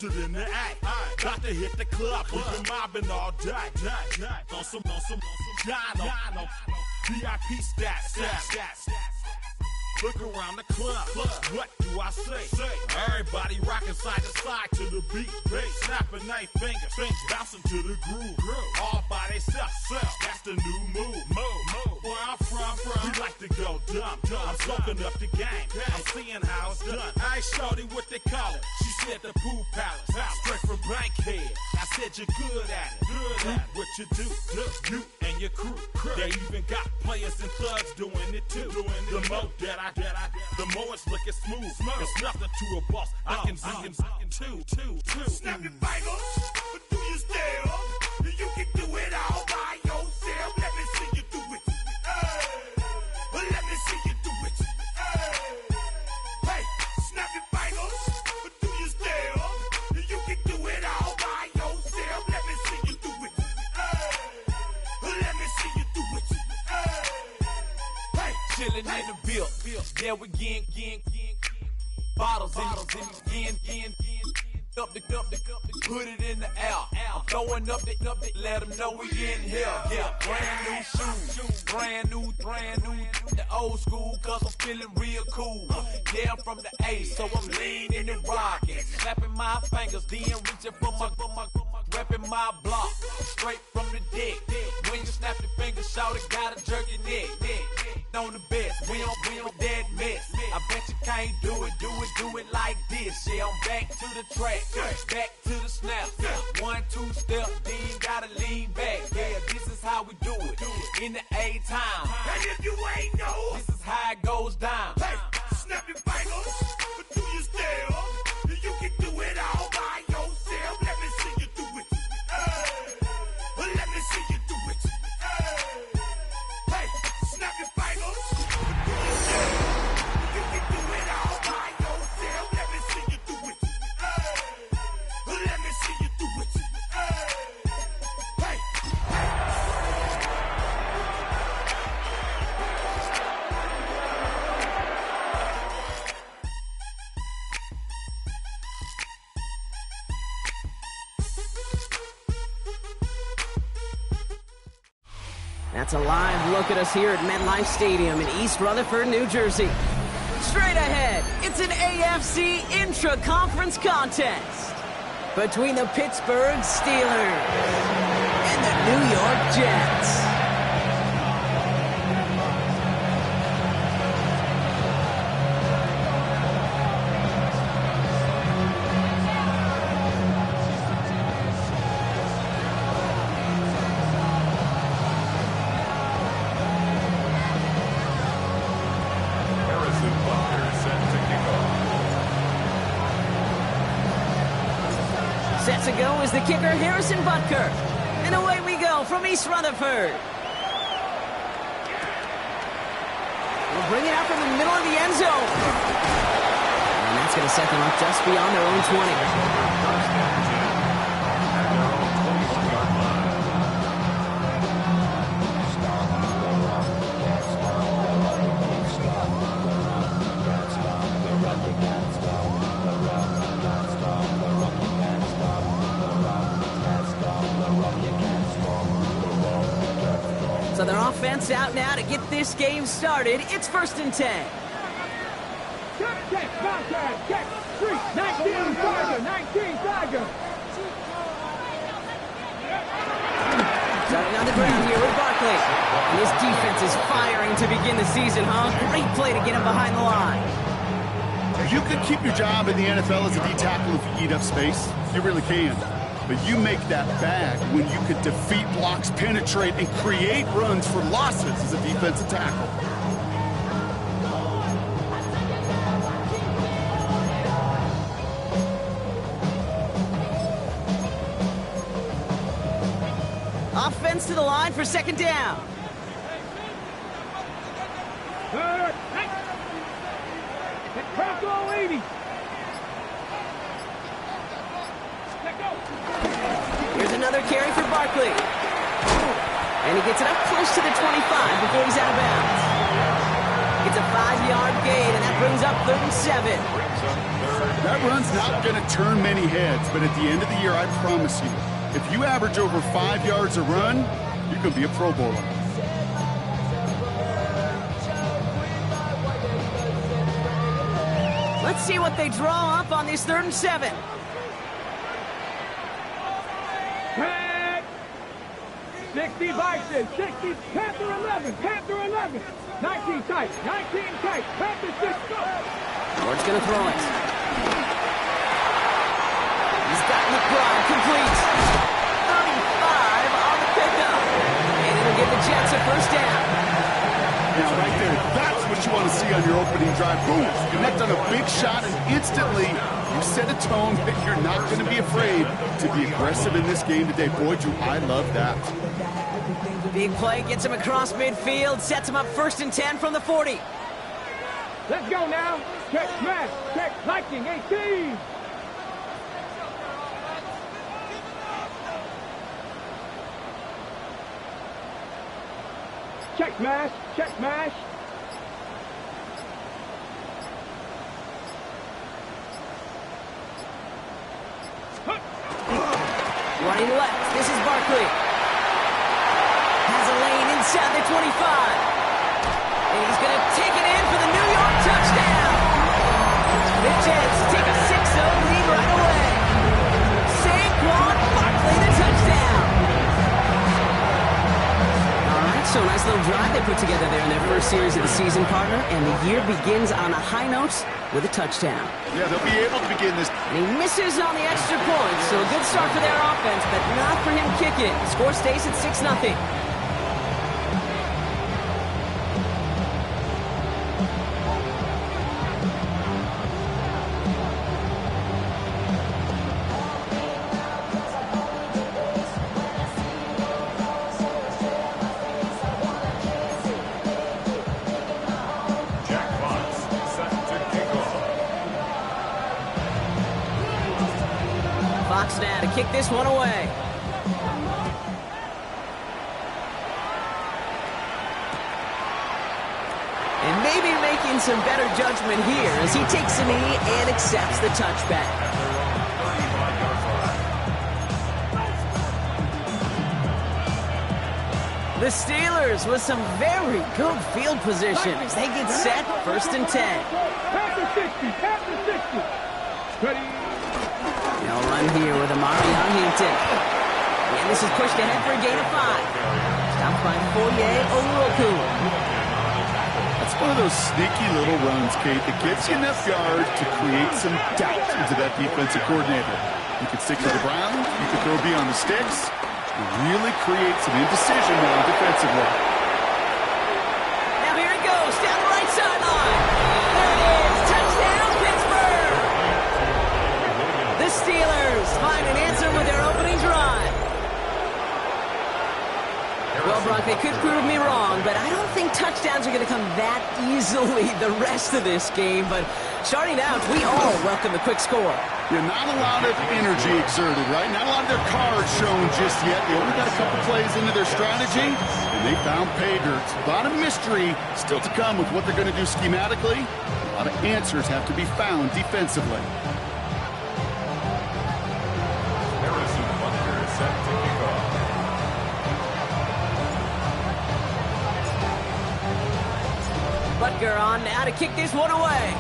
posted in the act. Got to hit the club, we've been mobbing all day. On some Dino, VIP stats. Look around the club, what do I say? Everybody rocking side to side to the beat. Snapping their fingers, bouncing to the groove. All by themselves, that's the new move. Where I'm from, we like to go dumb. I'm soaking up the game, I'm seeing how it's done. I ain't shorty what they call it. She said the pool palace, straight from Bankhead. I said you're good at it. What you do, you and your crew. They even got players and thugs doing it too. The more that the more it's looking smooth. It's nothing to a boss. I can two. Snap your fingers, but do you still? You can do it all by yourself. Let me see you do it. Let me see you do it. Hey, snap your fingers, but do you still? You can do it all by yourself. Let me see you do it. Let me see you do it. Hey, chillin' in the bill. Yeah, we getting bottles in again. Up the put it in the air. I'm throwing up the, let them know we in here. Yeah, brand new shoes, brand new. The old school, cause I'm feeling real cool. Yeah, I'm from the A, so I'm leaning and rocking. Snapping my fingers, then reaching for my repping my block. Straight from the deck. When you snap your fingers, shout it, gotta jerk your neck. On the best, we don't dead mess. I bet you can't do it like this. Yeah, I'm back to the track, back to the snap. 1, 2 step, then gotta lean back. Yeah, this is how we do it in the A time. and if you ain't know, This is how it goes down. hey, snap your fingers, but do you still? You can do it all by yourself. Let me see you do it. Let me see you do it. Hey, snap your fingers, but do you still? You can do it all by yourself. Let me see you do it. Let me see you do it. Hey. That's a live look at us here at MetLife Stadium in East Rutherford, New Jersey. Straight ahead, it's an AFC intra-conference contest between the Pittsburgh Steelers and the New York Jets. Set to go is the kicker, Harrison Butker. And away we go from East Rutherford. We'll bring it out from the middle of the end zone. And that's going to set them up just beyond their own 20. So their offense out now to get this game started. It's 1st and 10. Check, contact, check, 3, 19, Tiger. Starting on the ground here with Barkley. And this defense is firing to begin the season, huh? Great play to get him behind the line. You can keep your job in the NFL as a D tackle if you eat up space. You really can. But you make that bad when you can defeat blocks, penetrate, and create runs for losses as a defensive tackle. Offense to the line for 2nd down. Bronco 80. Here's another carry for Barkley. And he gets it up close to the 25 before he's out of bounds. It's a 5-yard gain, and that brings up 3rd and 7. That run's not going to turn many heads, but at the end of the year, I promise you, if you average over 5 yards a run, you're going to be a Pro Bowler. Let's see what they draw up on this 3rd and 7. Tag. 60 Bison, 60, Panther 11, Panther 11. 19 tight, 19 tight, Panther 6, go. Ward's going to throw it. He's got McBride complete. 35 on the pickup. And it'll give the Jets a first down. Now, right there, that's what you want to see on your opening drive. Boom, connect on a big shot, and instantly you set a tone that you're not going to be afraid to be aggressive in this game today. Boy, do I love that. Big play gets him across midfield, sets him up 1st and 10 from the 40. Let's go now. Check smash, check lightning 18. Check smash, check smash. Running left, this is Barkley. Has a lane inside the 25. And he's going to take it in for the New York touchdown. The Jets take a 6-0 lead right away. Saquon Barkley, the touchdown. All right, so a nice little drive they put together there in their first series of the season, partner. And the year begins on a high note with a touchdown. Yeah, they'll be able to begin this. And he misses on the extra point, so a good start for their offense, but not for him kicking it. Score stays at 6-0. Fox now to kick this one away. And maybe making some better judgment here as he takes a knee and accepts the touchback. The Steelers with some very good field position as they get set 1st and 10. Panther 60, Panther 60. Ready. They'll run here with Amari Huntington. And this is pushed ahead for a gain of 5. Stopped by Foye Oroku. That's one of those sneaky little runs, Kate, that gets you enough yards to create some doubt into that defensive coordinator. You can stick to the ground, you can throw beyond the sticks, and really create some indecision now defensively. Now here it goes, down the right sideline. There it is, touchdown Pittsburgh! The Steelers find an answer with their opening drive. Well, Brock, they could prove me wrong, but I don't think touchdowns are going to come that easily the rest of this game. But starting out, we all welcome the quick score. Yeah, not a lot of energy exerted, right? Not a lot of their cards shown just yet. They only got a couple plays into their strategy, and they found pay dirt. A lot of mystery still to come with what they're going to do schematically. A lot of answers have to be found defensively. Butker on now to kick this one away.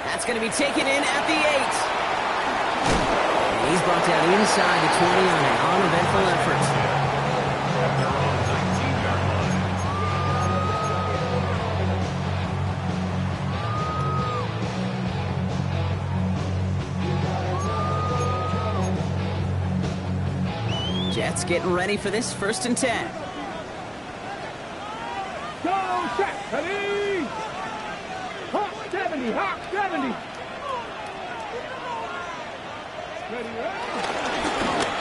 That's going to be taken in at the 8. And he's brought down inside the 20 on an uneventful effort. Jets getting ready for this 1st and 10. Go, set, ready. Hawk 70, Hawk 70. Ready, ready.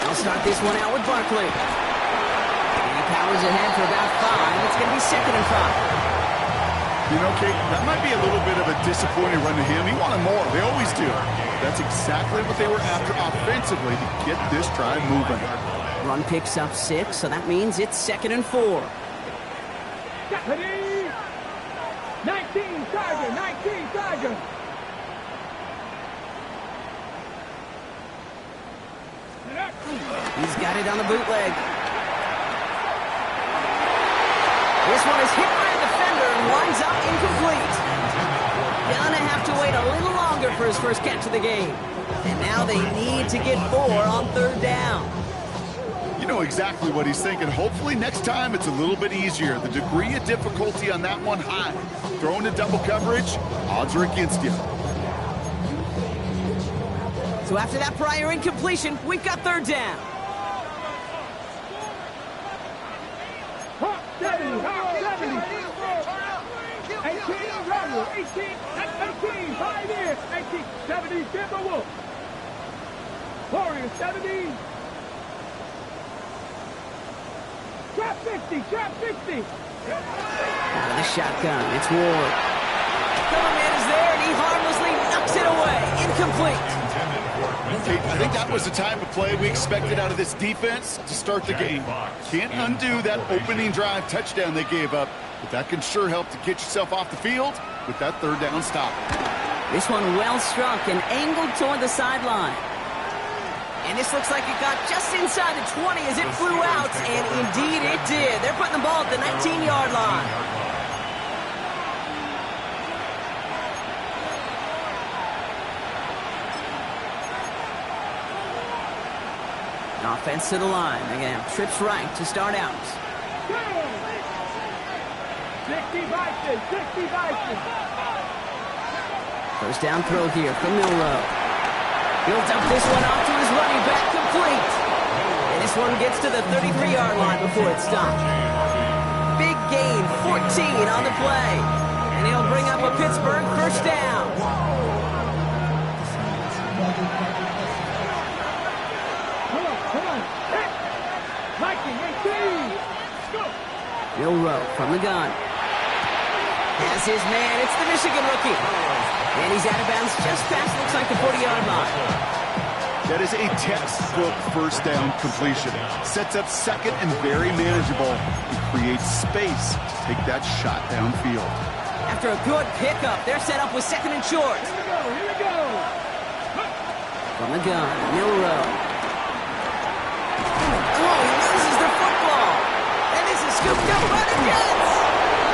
They'll start this one out with Barkley. And he powers ahead for about 5. It's going to be 2nd and 5. You know, Kate, that might be a little bit of a disappointing run to him. He wanted more. They always do. That's exactly what they were after offensively to get this drive moving. Run picks up 6, so that means it's 2nd and 4. Ready. 19. Tiger, 19 Tiger. He's got it on the bootleg. This one is hit by a defender and winds up incomplete. Gonna have to wait a little longer for his first catch of the game. And now they need to get 4 on 3rd down. You know exactly what he's thinking. Hopefully next time it's a little bit easier. The degree of difficulty on that one high. Throwing to double coverage, odds are against you. So after that prior incompletion, we've got 3rd down. 70, 18, Rebel, 18, 5 in, 18, 70, Timberwolf. Warrior, 70. Trap 60, trap 60. Out of the shotgun, it's Ward. Cover man is there, and he harmlessly knocks it away. Incomplete. I think that was the type of play we expected out of this defense to start the game. Can't undo that opening drive touchdown they gave up, but that can sure help to get yourself off the field with that 3rd down stop. This one well struck and angled toward the sideline. And this looks like it got just inside the 20 as it flew out, and indeed it did. They're putting the ball at the 19-yard line. Offense to the line. They're going to have trips right to start out. 60 Bison, 60 Bison. First down throw here from Milrow. He'll dump this one off to his running back, complete. And this one gets to the 33-yard line before it's stopped. Big gain, 14 on the play. And he'll bring up a Pittsburgh first down. Milrow from the gun. As his man, it's the Michigan rookie. And he's out of bounds just past, looks like the 40-yard line. That is a textbook first down completion. Sets up second and very manageable. It creates space to take that shot downfield. After a good pickup, they're set up with 2nd and short. Here we go. From the gun, Milrow. Oh, he loses the football. And this is scooped up by the Jets.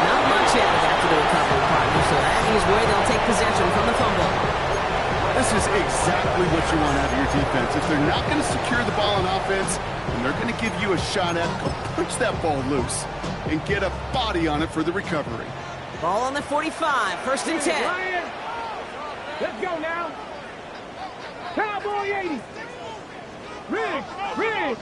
Not much added after the recovery partner, so that is where they'll take possession from the fumble. This is exactly what you want out of your defense. If they're not going to secure the ball on offense, then they're going to give you a shot at go punch that ball loose and get a body on it for the recovery. Ball on the 45, 1st and 10. Ryan, let's go now. Cowboy 80. Riggs.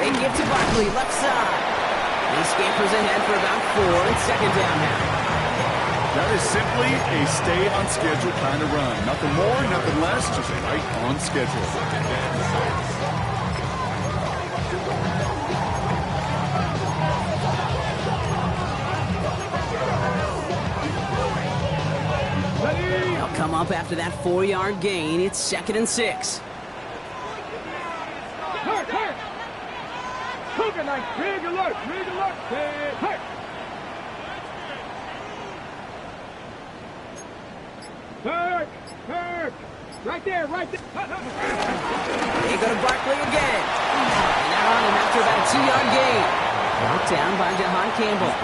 They give to Barkley, left side. He scampers ahead for about 4 and 2nd down now. That is simply a stay on schedule kind of run. Nothing more, nothing less, just right on schedule. They'll come up after that 4-yard gain. It's 2nd and 6. Hurt. Cougar Knight, big alert, hurt. Right there. They go to Barkley again. And they're on him after about a 2-yard gain. Knocked down by Jahan Campbell.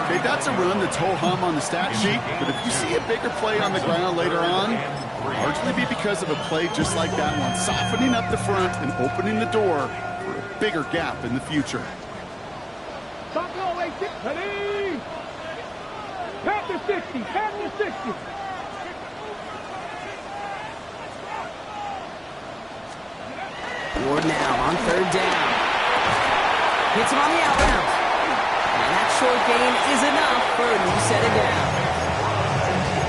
Okay, that's a run that's ho-hum on the stat sheet, but if you see a bigger play on the ground later on, it'll largely be because of a play just like that one, softening up the front and opening the door for a bigger gap in the future. Buffalo 86, ready? Panther 60, Panther 60. Ward now on 3rd down. Hits him on the outbound. And that short gain is enough for a new set of down.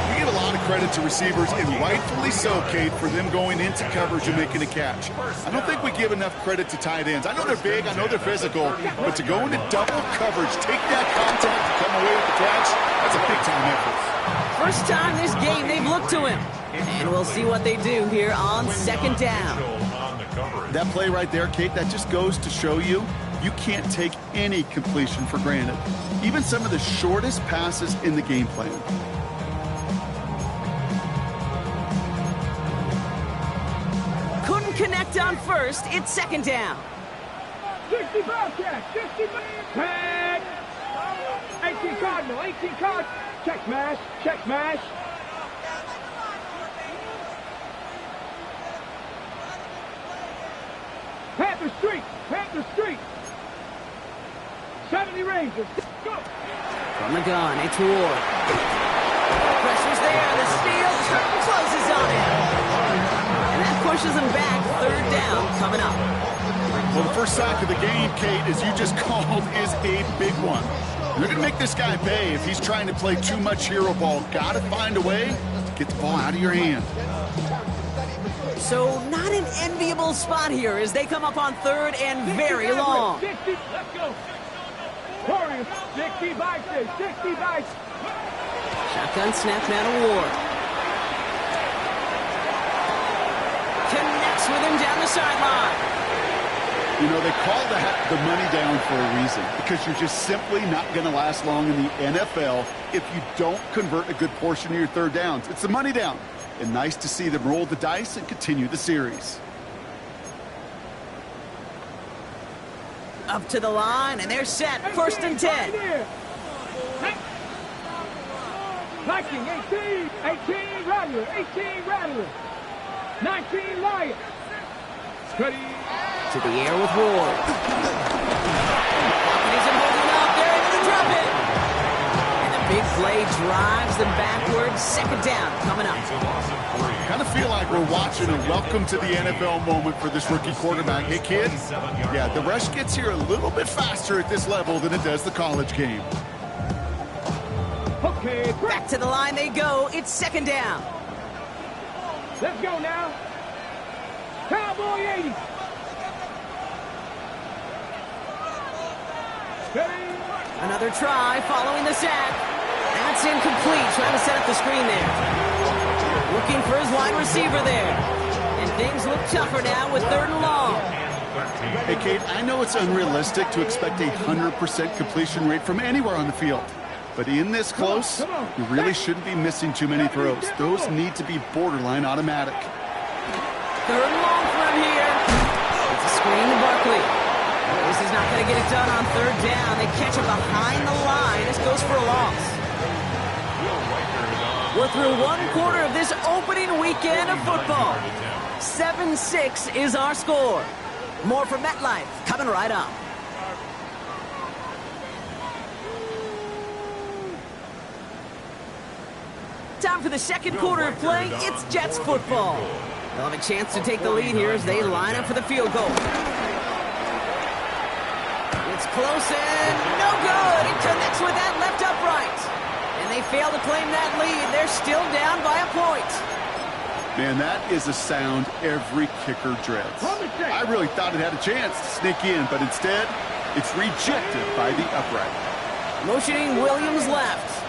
We give a lot of credit to receivers, and rightfully so, Kate, for them going into coverage and making a catch. I don't think we give enough credit to tight ends. I know they're big, I know they're physical, but to go into double coverage, take that contact, and come away with the catch, that's a big-time effort. First time this game they've looked to him. And we'll see what they do here on 2nd down. That play right there, Kate, that just goes to show you you can't take any completion for granted, even some of the shortest passes in the game plan. Couldn't connect on first. It's second down. 60 Bobcat, 60 Tag. 18 Cardinal, 18 Card. Check smash, check smash. Panther Street, Panther Street. 70 Rangers, go. From the gun, it's Ward. Pressure's there. The steal closes on him. And that pushes him back. Third down coming up. Well, the first sack of the game, Kate, as you just called, is a big one. They're going to make this guy pay if he's trying to play too much hero ball. Got to find a way to get the ball out of your hand. So not an enviable spot here as they come up on third and very long. 60, let's go. Warriors, 60 Bison, 60 Bison. Shotgun snap now to Ward. Connects with him down the sideline. You know, they call that the money down for a reason, because you're just simply not going to last long in the NFL if you don't convert a good portion of your third downs. It's the money down. And nice to see them roll the dice and continue the series. Up to the line, and they're set. First and 10. Viking, 18, 18 Rattler, 18 Rattler. 19 Lion. Ready. To the air with Ward. Pocket isn't holding up. They're able to drop it. And the big play drives them backwards. Second down coming up. Kind of feel like we're watching a welcome to the NFL moment for this rookie quarterback. Hey, kid? Yeah, the rush gets here a little bit faster at this level than it does the college game. Okay, back to the line they go. It's second down. Let's go now. Cowboy 80. Another try following the sack. That's incomplete. Trying to set up the screen there. Looking for his wide receiver there. And things look tougher now with third and long. Hey, Kate, I know it's unrealistic to expect a 100% completion rate from anywhere on the field. But in this close, you really shouldn't be missing too many throws. Those need to be borderline automatic. Third and long for him here. It's a screen to Barkley. This is not going to get it done on third down. They catch him behind the line. This goes for a loss. We're through one quarter of this opening weekend of football. 7-6 is our score. More from MetLife coming right up. Time for the second quarter of play. It's Jets football. They'll have a chance to take the lead here as they line up for the field goal. It's close and no good. It connects with that left upright. And they fail to claim that lead. They're still down by a point. Man, that is a sound every kicker dreads. I really thought it had a chance to sneak in, but instead, it's rejected by the upright. Motioning Williams left.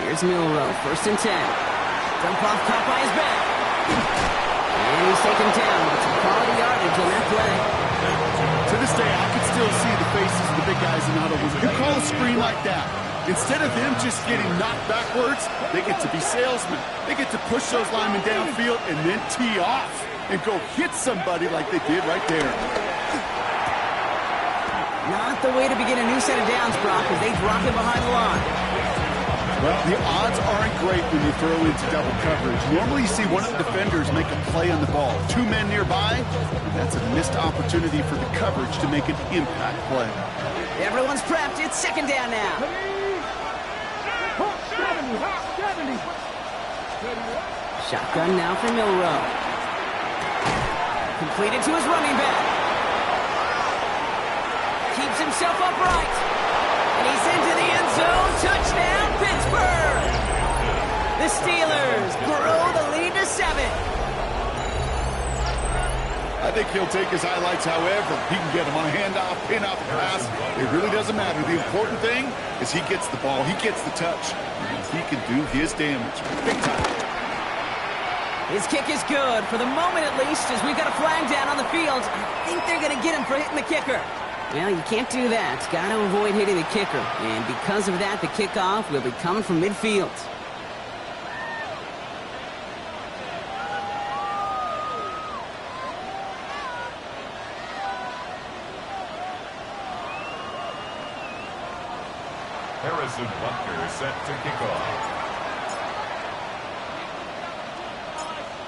Here's Milrow, first and 10. Dump off caught by his back. And he's taken down with some quality yardage on that play. To this day, I can still see the faces of the big guys in the huddle. When you call a screen like that, instead of them just getting knocked backwards, they get to be salesmen. They get to push those linemen downfield and then tee off and go hit somebody like they did right there. Not the way to begin a new set of downs, Brock, as they drop him behind the line. Well, the odds aren't great when you throw into double coverage. Normally you see one of the defenders make a play on the ball. Two men nearby, that's a missed opportunity for the coverage to make an impact play. Everyone's prepped. It's second down now. 70. Shotgun now for Milrow. Completed to his running back. Keeps himself upright. And he's into the end zone. Touchdown, Pittsburgh! The Steelers grow the lead to 7. I think he'll take his highlights however he can get them on a handoff, pin-off, pass. It really doesn't matter. The important thing is he gets the ball, he gets the touch, and he can do his damage. Big time. His kick is good, for the moment at least, as we've got a flag down on the field. I think they're going to get him for hitting the kicker. Well, you can't do that. Got to avoid hitting the kicker. And because of that, the kickoff will be coming from midfield. Harrison Butker set to kick off.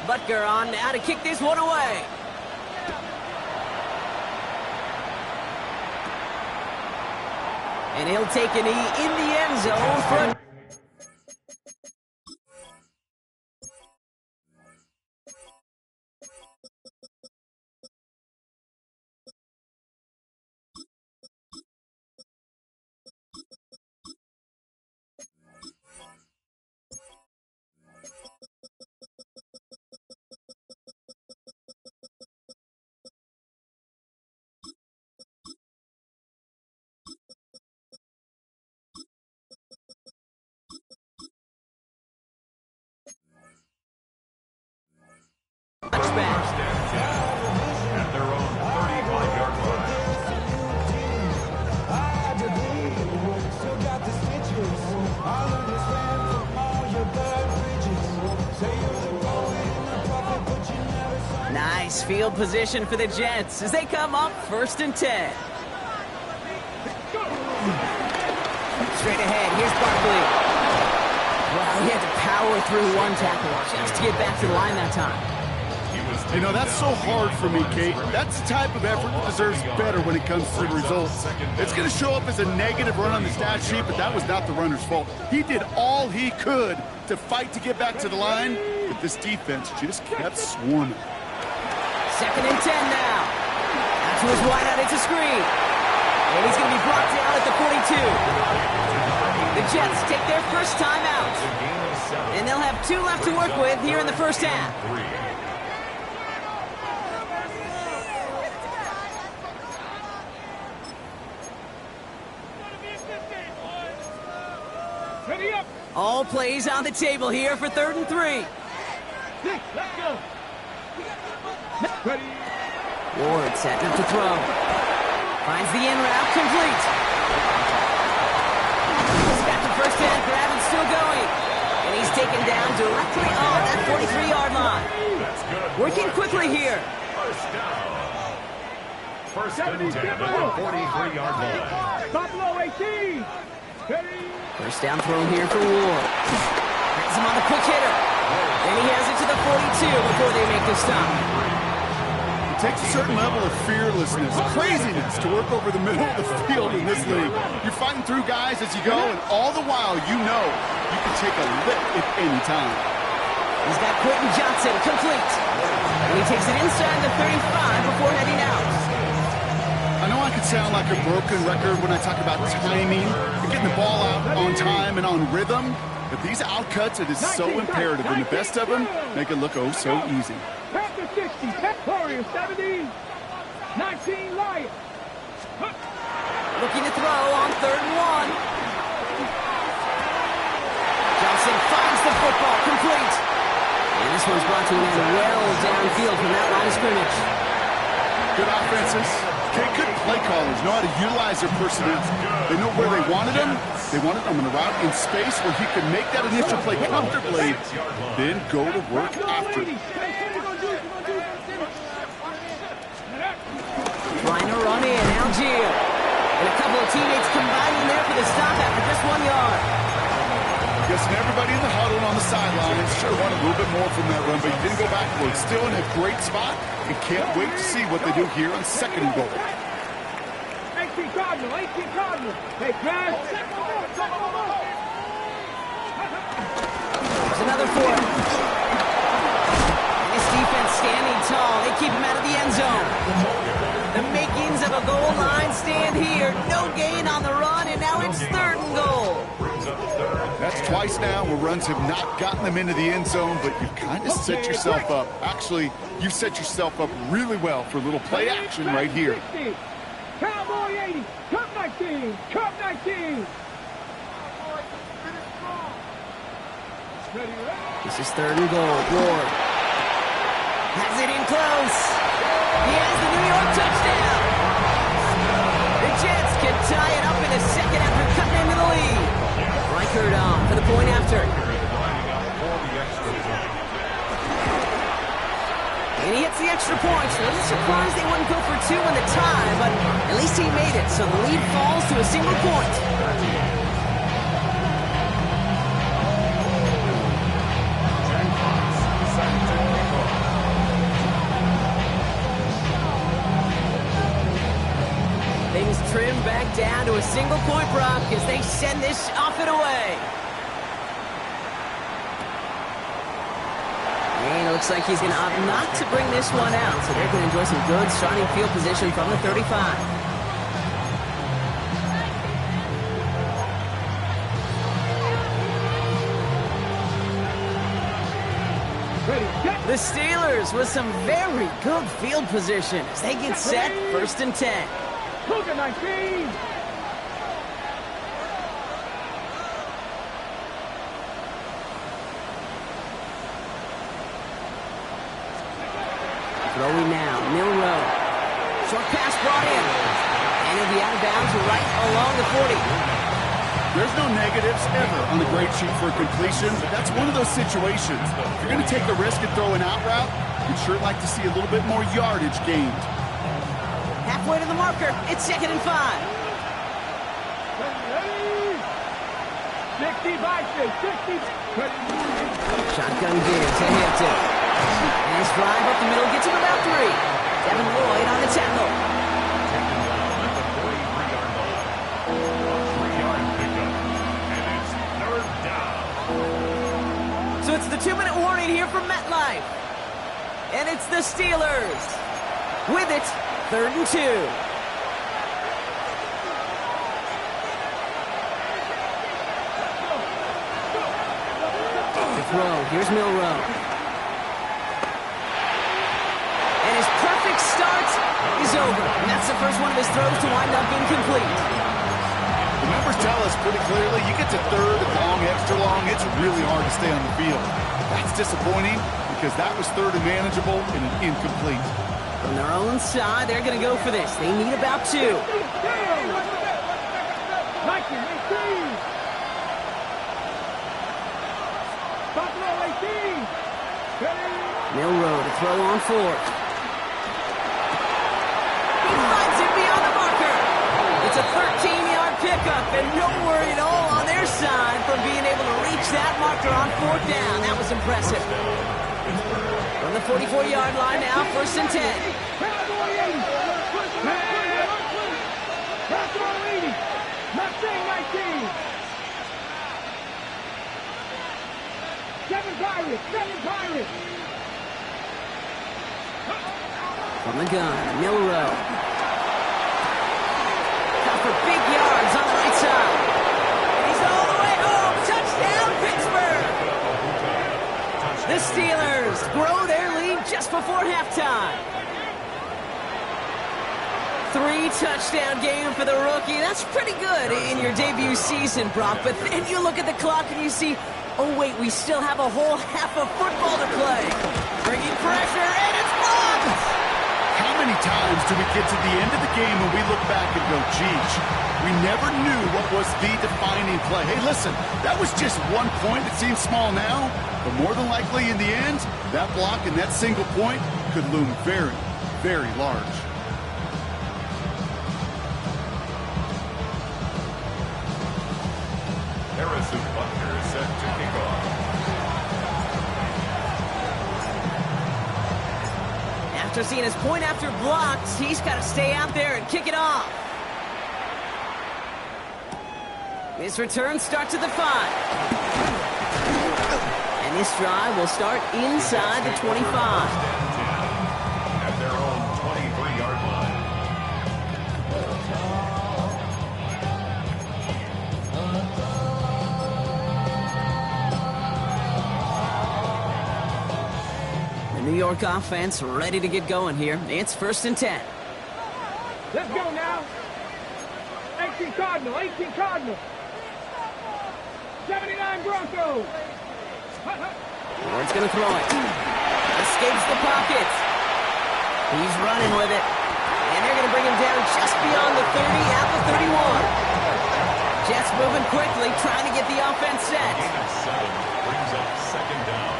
Butker on now to kick this one away. And he'll take a knee in the end zone for a... touchback. At their own 35-yard line. Nice field position for the Jets as they come up 1st and 10. Straight ahead, here's Barkley. Wow, he had to power through one tackle just to get back to the line that time. You know, that's so hard for me, Kate. That's the type of effort that deserves better when it comes to the results. It's going to show up as a negative run on the stat sheet, but that was not the runner's fault. He did all he could to fight to get back to the line, but this defense just kept swarming. 2nd and 10 now. Out to his wideout, it's a screen. And he's going to be brought down at the 42. The Jets take their first time out. And they'll have 2 left to work with here in the first half. All plays on the table here for 3rd and 3. Let's go. Ready. Ward setting up to throw. Finds the in route, complete. He's got the first down, grab and still going. And he's taken down directly on that 43-yard line. Working quickly here. First and 10 at the 43-yard line. Buffalo 18. Ready. First down throw here for Ward. Has him on the quick hitter. Then he has it to the 42 before they make the stop. It takes a certain level of fearlessness, craziness to work over the middle of the field in this league. You're fighting through guys as you go, and all the while you know you can take a lick at any time. He's got Quentin Johnson complete. And he takes it inside the 35 before heading out. I know I can sound like a broken record when I talk about timing and getting the ball out on time and on rhythm, but these outcuts, it is so imperative, and the best of them make it look oh so easy. Panther 60, Warriors 70, 19 Lions. Looking to throw on 3rd and 1. Johnson finds the football complete. And this one's brought to an end well downfield from that line of scrimmage. Good offenses. Okay, good play callers know how to utilize their personnel. They know where they wanted them. They wanted them in a route in space where he could make that initial play comfortably, then go to work after. Trying to run in, Algier. And a couple of teammates combining there for the stop after just 1 yard. Guessing everybody in the huddle and on the sidelines sure wanted a little bit more from that run, but he didn't go backwards. Still in a great spot, and can't wait to see what they do here on 2nd and goal. 18 Cardinal. Hey, Brad. There's another 4. And this defense standing tall. They keep him out of the end zone. The makings of a goal line stand here. No gain on the run, and now it's 3rd and goal. That's twice now where runs have not gotten them into the end zone, but you've kind of set yourself up. Actually, you've set yourself up really well for a little play action right here. 60. Cowboy 80, Cup 19, Cup 19. This is 3rd and goal. Ward Has it in close. He has the New York touchdown. The Jets can tie it up in a second after cutting into the lead. Reichert on for the point after. And he hits the extra point. So I'm surprised they wouldn't go for two in the tie, but at least he made it. So the lead falls to a single point. Things trim back down to a single point, Brock, as they send this off and away. And it looks like he's going to opt not to bring this one out, so they're going to enjoy some good starting field position from the 35. The Steelers with some very good field position as they get set, 1st and 10. Cougar 19. Throwing now, Milrow. Short pass brought in. And he'll be out of bounds right along the 40. There's no negatives ever on the grade sheet for a completion, but that's one of those situations. If you're going to take the risk and throw an out route, you'd sure like to see a little bit more yardage gained. Halfway to the marker, it's 2nd and 5. 60 Vikings, 60. Shotgun give to Hampton. And his drive up the middle gets him about 3. Devin Lloyd on the tackle. So it's the 2-minute warning here from MetLife. And it's the Steelers. With it, 3rd and 2. The throw, here's Milrow. And his perfect start is over. And that's the first one of his throws to wind up incomplete. The numbers tell us pretty clearly, you get to 3rd and long, extra long, it's really hard to stay on the field. That's disappointing because that was 3rd and manageable and an incomplete. On their own side, they're going to go for this. They need about 2. Milrow to throw on 4th. He finds it beyond the marker. It's a 13-yard pickup, and no worry at all on their side from being able to reach that marker on 4th down. That was impressive. From the 44-yard line now, 1st and 10. Not saying 19. 7 Pirates, 7 Pirates. From the gun, Milrow. Got for big yards on the right side. He's all the way home. Touchdown, Pittsburgh. The Steelers grow their lead just before halftime. 3-touchdown game for the rookie. That's pretty good in your debut season, Brock. But then you look at the clock and you see, oh, wait, we still have a whole half of football to play. Bringing pressure, and it's blocked. How many times do we get to the end of the game and we look back and go, geez, we never knew what was the defining play. Hey, listen, that was just 1 point. It seems small now, but more than likely in the end, that block and that single point could loom very, very large. Harrison Butker is set to kick off. After seeing his point after blocked, he's got to stay out there and kick it off. His return starts at the 5. And this drive will start inside the 25. At their own 23-yard line. The New York offense ready to get going here. It's 1st and 10. Let's go now. 18 Cardinal, 18 Cardinal. 79 Broncos. Ward's going to throw it. Escapes the pocket. He's running with it. And they're going to bring him down just beyond the 30 at the 31. Jets moving quickly, trying to get the offense set. Gain of 7 brings up second down.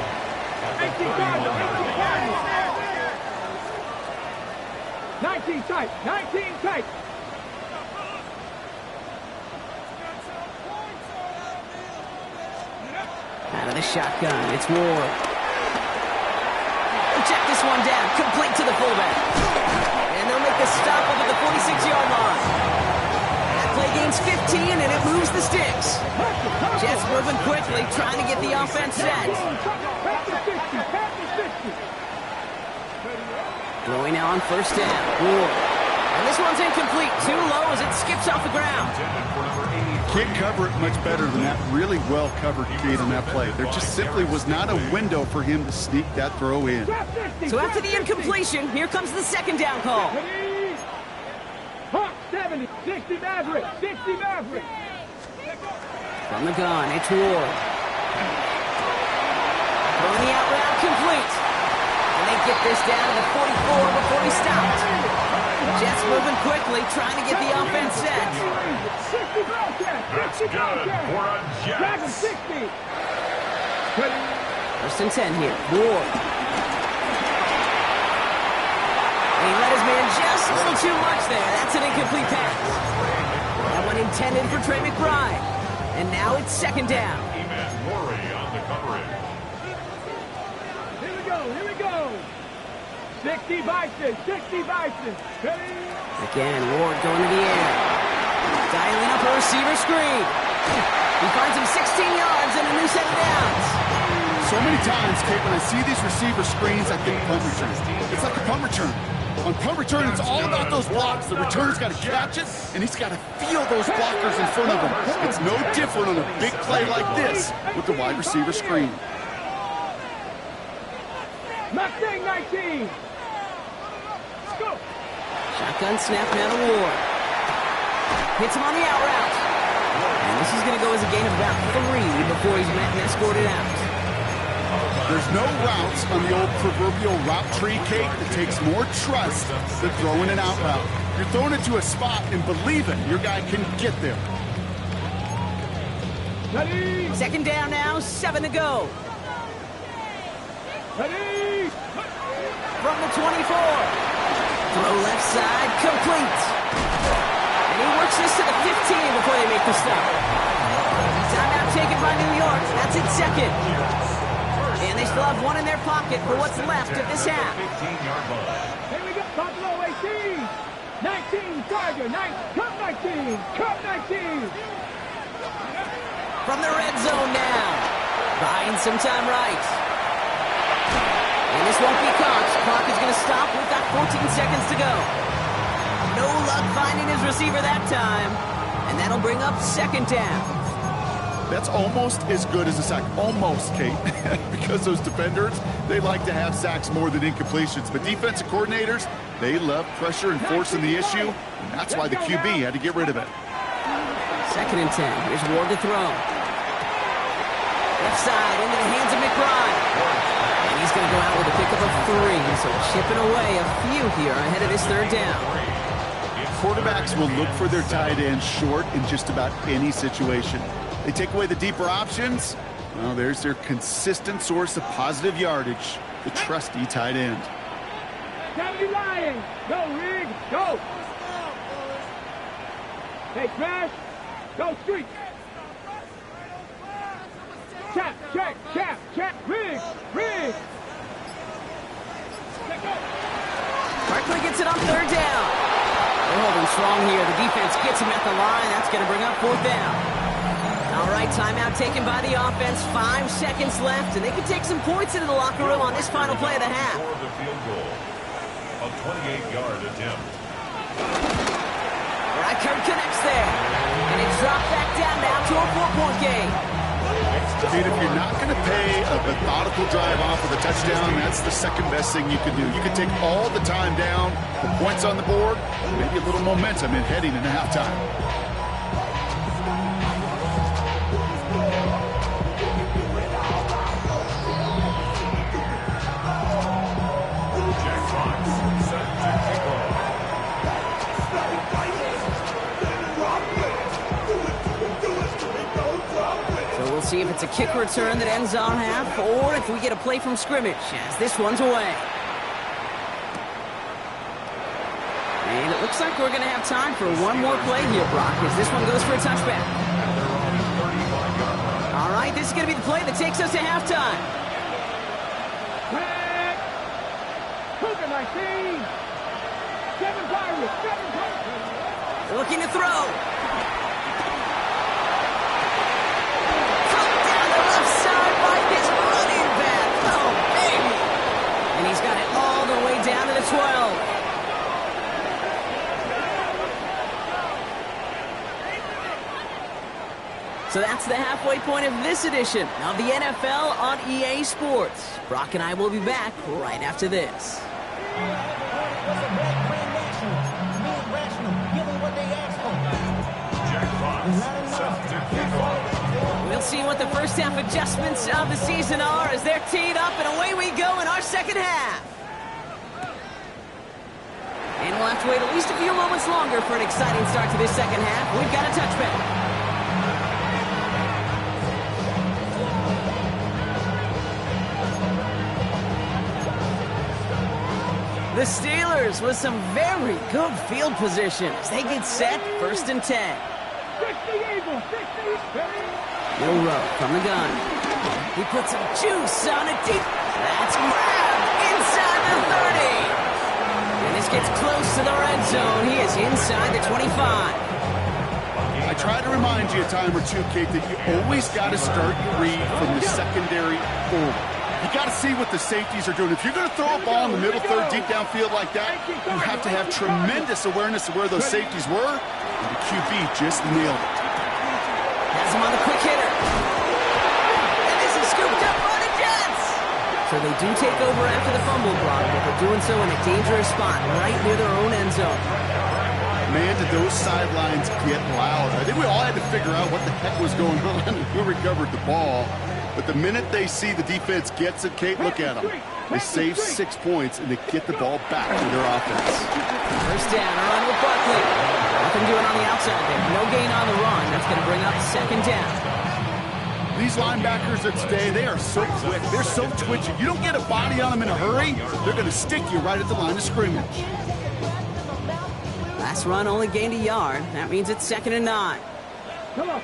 At the 31-yard line. 19 tight, 19 tight. Out of the shotgun, it's Ward. Check this one down, complete to the fullback. And they'll make the stop over the 46-yard line. That play gains 15, and it moves the sticks. Jets moving quickly, trying to get the offense set. Throwing now on first down. Ward. And this one's incomplete. Too low as it skips off the ground. Can't cover it much better than that. Really well covered Kate on that play. There just simply was not a window for him to sneak that throw in. So after the incompletion, here comes the second down call. 70, 60 Maverick, 60 Maverick. From the gun, it's Ward. Throwing the out route complete. And they get this down to the 44 before he stopped. Jets moving quickly, trying to get the offense set. 60 Bobcat, That's 60 good for a Dragon Jets. 60. First and 10 here. Ward. And he let his man just a little too much there. That's an incomplete pass. That one intended for Trey McBride. And now it's second down. Eman Murray on the coverage. Here we go, here we go. 60 Bison, 60 Bison. Again, Ward going to the air. Dialing up a receiver screen. He finds him 16 yards and a new set of downs. So many times, Kate, when I see these receiver screens, I think punt return. It's like a punt return. On punt return, it's all about those blocks. The returner's got to catch it, and he's got to feel those blockers in front of him. It's no different on a big play like this with the wide receiver screen. Mustang 19. Go. Shotgun snap now to Ward. Hits him on the out route. And this is going to go as a gain of about 3 before he's met and escorted out. There's no routes on the old proverbial route tree, Kate. It takes more trust than throwing an out route. You're throwing it to a spot and believing your guy can get there. Ready. Second down now, 7 to go. Ready. From the 24. Throw left side, complete. And he works this to the 15 before they make the stop. Timeout taken by New York. That's its second. And they still have one in their pocket for what's left of this half. 15-yard line. Here we go. Buffalo 18. 19 Tiger. 9. Cup 19. Cup 19. From the red zone now. Buying some time right. And this won't be caught. Clock is going to stop. We've got 14 seconds to go. No luck finding his receiver that time. And that'll bring up second down. That's almost as good as a sack. Almost, Kate. Because those defenders, they like to have sacks more than incompletions. But defensive coordinators, they love pressure and forcing the issue. And that's why the QB had to get rid of it. Second and 10. Here's Ward to throw. Left side into the hands of McBride. And he's going to go out with a pickup of 3. So chipping away a few here ahead of this third down. Quarterbacks will look for their tight end short in just about any situation. They take away the deeper options. Well, there's their consistent source of positive yardage, the trusty tight end. County Lions. Go, Rig. Go. Hey, Crash. Go, Street. Chap, check, chap, check. Rig. Rig. Barkley gets it on third down. They're holding strong here. The defense gets him at the line. That's going to bring up fourth down. All right, timeout taken by the offense. 5 seconds left, and they can take some points into the locker room on this final play of the half. For the field goal, a 28-yard attempt. Reichert connects there, and it's dropped back down now to a 4-point game. Dude, if you're not going to pay a methodical drive off with a touchdown, that's the second best thing you can do. You can take all the time down, the points on the board, maybe a little momentum in heading into halftime. We'll see if it's a kick return that ends on half, or if we get a play from scrimmage, as this one's away. And it looks like we're going to have time for one more play here, Brock, as this one goes for a touchback. All right, this is going to be the play that takes us to halftime. Cougar 19. 7 Pirates. 7 Pirates. They're looking to throw. Cut down the left side by this running back. Oh, baby. And he's got it all the way down to the 12. So that's the halfway point of this edition of the NFL on EA Sports. Brock and I will be back right after this. We'll see what the first half adjustments of the season are as they're teed up, and away we go in our second half. And we'll have to wait at least a few moments longer for an exciting start to this second half. We've got a touchback. The Steelers with some very good field position as they get set, 1st and 10. 60 Eagles, 60. Milrow from the gun. He puts some juice on it deep. That's grabbed inside the 30. And this gets close to the red zone. He is inside the 25. I try to remind you a time or two, Kate, that you always got to start your read from the secondary forward. You got to see what the safeties are doing. If you're going to throw a ball in the middle third, deep downfield like that, you have to have tremendous awareness of where those safeties were, and the QB just nailed it. Has him on the quick hitter. And this is scooped up by the Jets. So they do take over after the fumble block, but they're doing so in a dangerous spot right near their own end zone. Man, did those sidelines get loud. I think we all had to figure out what the heck was going on and who recovered the ball. But the minute they see the defense gets it, Kate, look at them. They save 6 points, and they get the ball back to their offense. First down, a run with Buckley. Nothing doing on the outside there. No gain on the run. That's going to bring up 2nd down. These linebackers of today, they are so quick. They're so twitchy. You don't get a body on them in a hurry, they're going to stick you right at the line of scrimmage. Last run only gained a yard. That means it's 2nd and 9. Come on.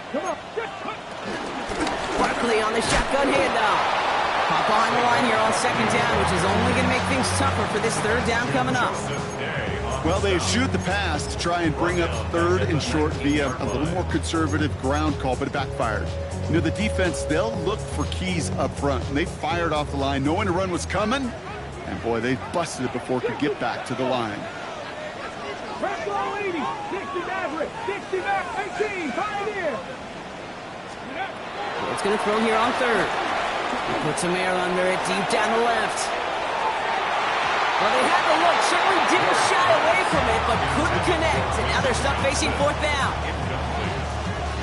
Buckley on the shotgun handoff. Pop behind the line here on 2nd down, which is only going to make things tougher for this 3rd down coming up. Well, they eschewed the pass to try and bring up 3rd and short via a little more conservative ground call, but it backfired. You know, the defense, they'll look for keys up front, and they fired off the line knowing a run was coming, and boy, they busted it before it could get back to the line. Back low 80, 60 Maverick, 60 back 18, Pioneer. It's going to throw here on 3rd. He puts some air under it deep down the left. Well, they had the look, certainly didn't shy away from it, but couldn't connect. And now they're stuck facing 4th down.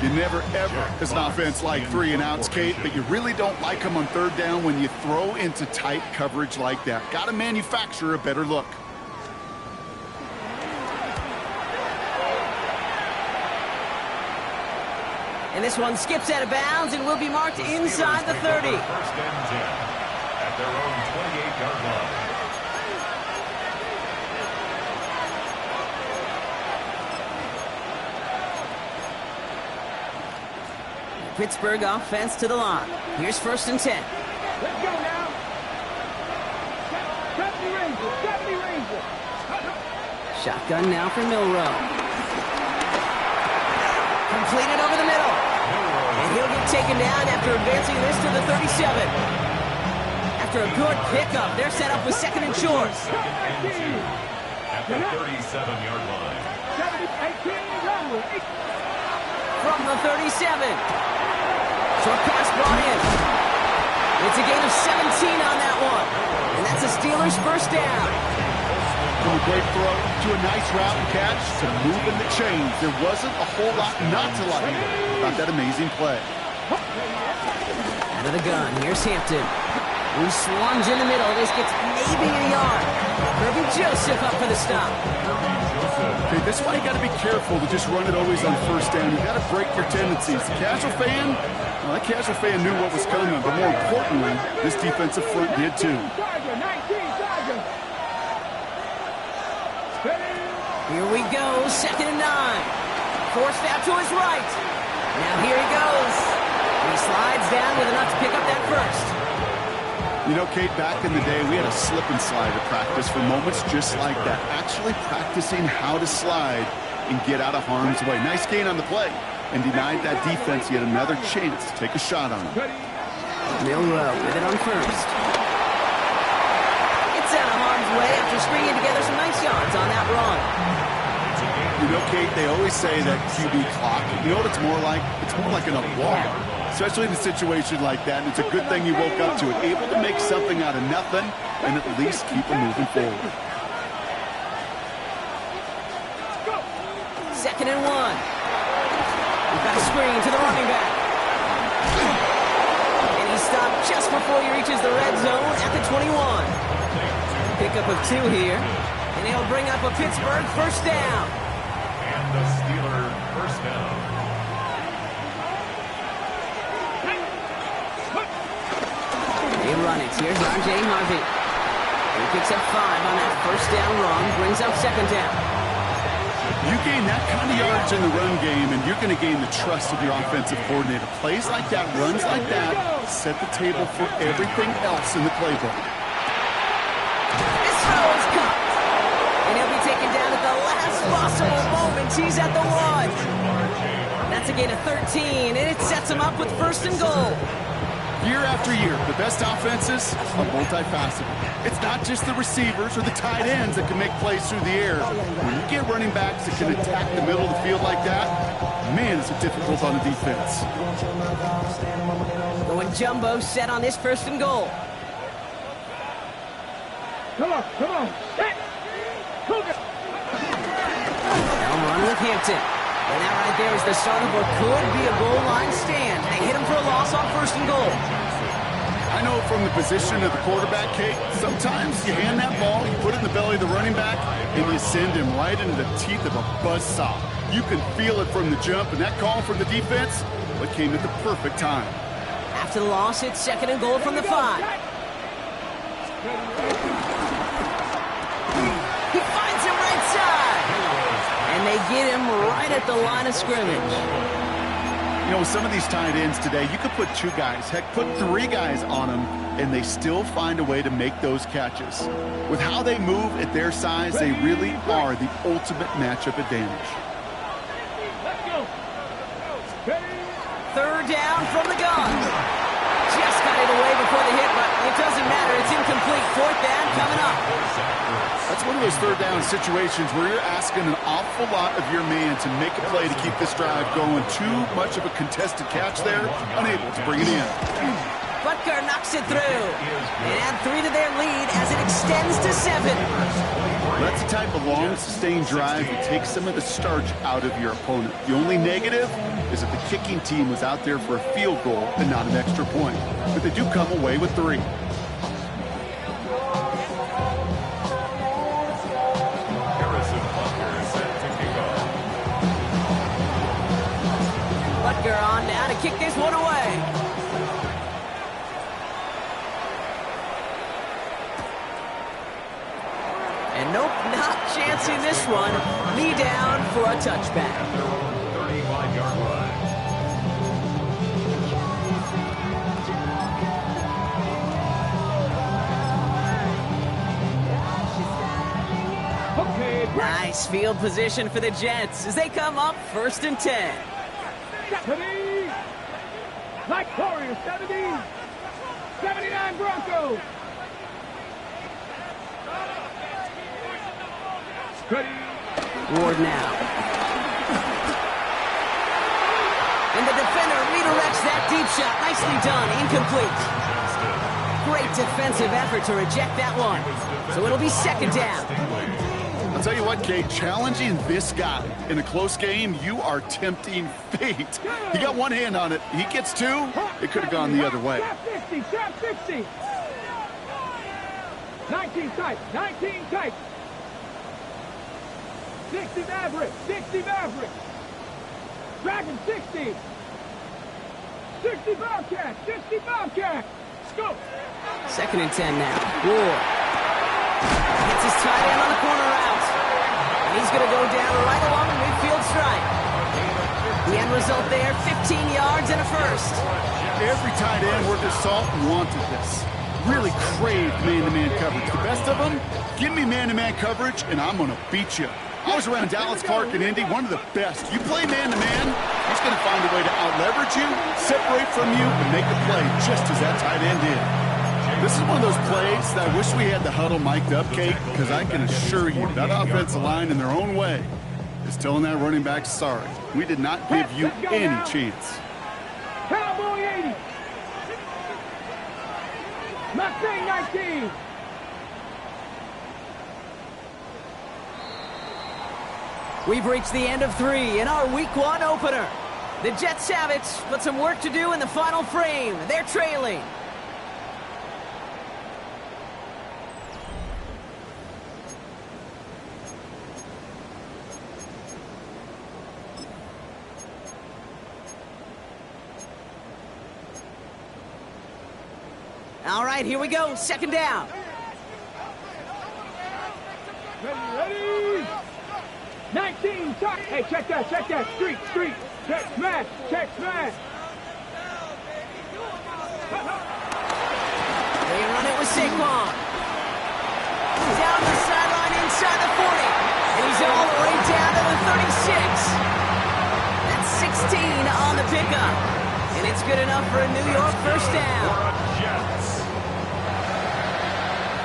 You never, ever, as an offense, like 3 and outs, Kate, but you really don't like them on 3rd down when you throw into tight coverage like that. Got to manufacture a better look. And this one skips out of bounds and will be marked inside the 30. 1st and 10 at their own 28-yard line. Pittsburgh offense to the line. Here's 1st and 10. Let's go now. 70 Rangers. Shotgun now for Milrow. Completed over the middle. And he'll get taken down after advancing this to the 37. After a good pickup, they're set up with 2nd and short. 2nd and 2 at the 37-yard line. 18, from the 37. Short pass brought in. It's a gain of 17 on that one. And that's the Steelers' 1st down. From a great throw to a nice route and catch to moving the chains. There wasn't a whole lot not to like about that amazing play. Out of the gun, here's Hampton. Loose lunge in the middle. This gets maybe a yard. Kirby Joseph up for the stop. Okay, this is why you got to be careful to just run it always on first down. You got to break your tendencies. The casual fan, well, that casual fan knew what was coming, but more importantly, this defensive front did too. Here we go, 2nd and 9. Forced out to his right. Now here he goes. And he slides down with enough to pick up that first. You know, Kate, back in the day, we had a slip and slide at practice for moments just like that. Actually practicing how to slide and get out of harm's way. Nice gain on the play. And denied that defense yet another chance to take a shot on him. Milrow with it on first. It's out of harm's way after stringing together some nice yards on that run. You know, Kate, they always say that QB clock. You know what it's more like? It's more like an alarm. Especially in a situation like that, and it's a good thing you woke up to it. Able to make something out of nothing and at least keep them moving forward. 2nd and 1. We've got a screen to the running back. And he stopped just before he reaches the red zone at the 21. Pickup of 2 here. And he'll bring up a Pittsburgh first down. And the Steelers first down. They run it. Here's R.J. Harvey. He picks up 5 on that first down run. Brings up 2nd down. You gain that kind of yards in the run game, and you're going to gain the trust of your offensive coordinator. Plays like that, runs like that, set the table for everything else in the playbook. This throw is caught. And he'll be taken down at the last possible moment. He's at the 1. That's a gain of 13, and it sets him up with 1st and goal. Year after year, the best offenses are multifaceted. It's not just the receivers or the tight ends that can make plays through the air. When you get running backs that can attack the middle of the field like that, man, it's difficult on the defense. Going jumbo set on this 1st and goal. Come on. Set. Now run with Hampton. And that right there is the start of what could be a goal line stand. They hit him for a loss on 1st and goal. I know from the position of the quarterback, Kate, sometimes you hand that ball, you put it in the belly of the running back, and you send him right into the teeth of a buzzsaw. You can feel it from the jump, and that call from the defense, well, it came at the perfect time. After the loss, it's 2nd and goal from the 5. He finds him right side. And they get him right at the line of scrimmage. You know, with some of these tight ends today, you could put 2 guys, heck, put 3 guys on them, and they still find a way to make those catches. With how they move at their size, they really are the ultimate matchup advantage. 3rd down from the gun. Just got it away before the hit, but it doesn't matter. It's incomplete. 4th down coming up. That's one of those 3rd down situations where you're asking an awful lot of your man to make a play to keep this drive going. Too much of a contested catch there, unable to bring it in. Butker knocks it through and add 3 to their lead as it extends to 7. That's the type of long, sustained drive that takes some of the starch out of your opponent. The only negative is that the kicking team was out there for a field goal and not an extra point. But they do come away with 3. Butker on now to kick this one away. And nope, not chancing this one. Lee down for a touchback. 35-yard run. Nice field position for the Jets as they come up 1st and 10. Deputy! Like Warriors, 70! 79 Broncos! Ward now. And the defender redirects that deep shot. Nicely done. Incomplete. Great defensive effort to reject that one. So it'll be 2nd down. I'll tell you what, Kate, challenging this guy in a close game, you are tempting fate. He got one hand on it. He gets 2. It could have gone the other way. Trap 60, trap 60. 19 tight, 19 tight. 60 Maverick, 60 Maverick. Dragon 60. 60 Bobcat, 60 Bobcat. Go. 2nd and 10 now. Ward gets his tight end on the corner route. And he's going to go down right along the midfield stripe. The end result there, 15 yards and a first. Every tight end worth his salt wanted this. Really craved man-to-man coverage. The best of them, give me man-to-man coverage, and I'm going to beat you. I was around Dallas Clark and Indy, one of the best. You play man-to-man, he's going to find a way to out-leverage you, separate from you, and make a play just as that tight end did. This is one of those plays that I wish we had the huddle mic'd up, Kate, because I can assure you that offensive line in their own way is telling that running back, sorry, we did not give you any chance. Cowboy 80. Mustang 19. We've reached the end of 3 in our Week 1 opener. The Jets have it, but some work to do in the final frame. They're trailing. All right, here we go. 2nd down. Ready. 19 tight. Hey, check that, check that. Street. Check smash, check smash. They run it with Saquon. Down the sideline inside the 40. And he's all the way down to the 36. That's 16 on the pickup. And it's good enough for a New York first down. Jets.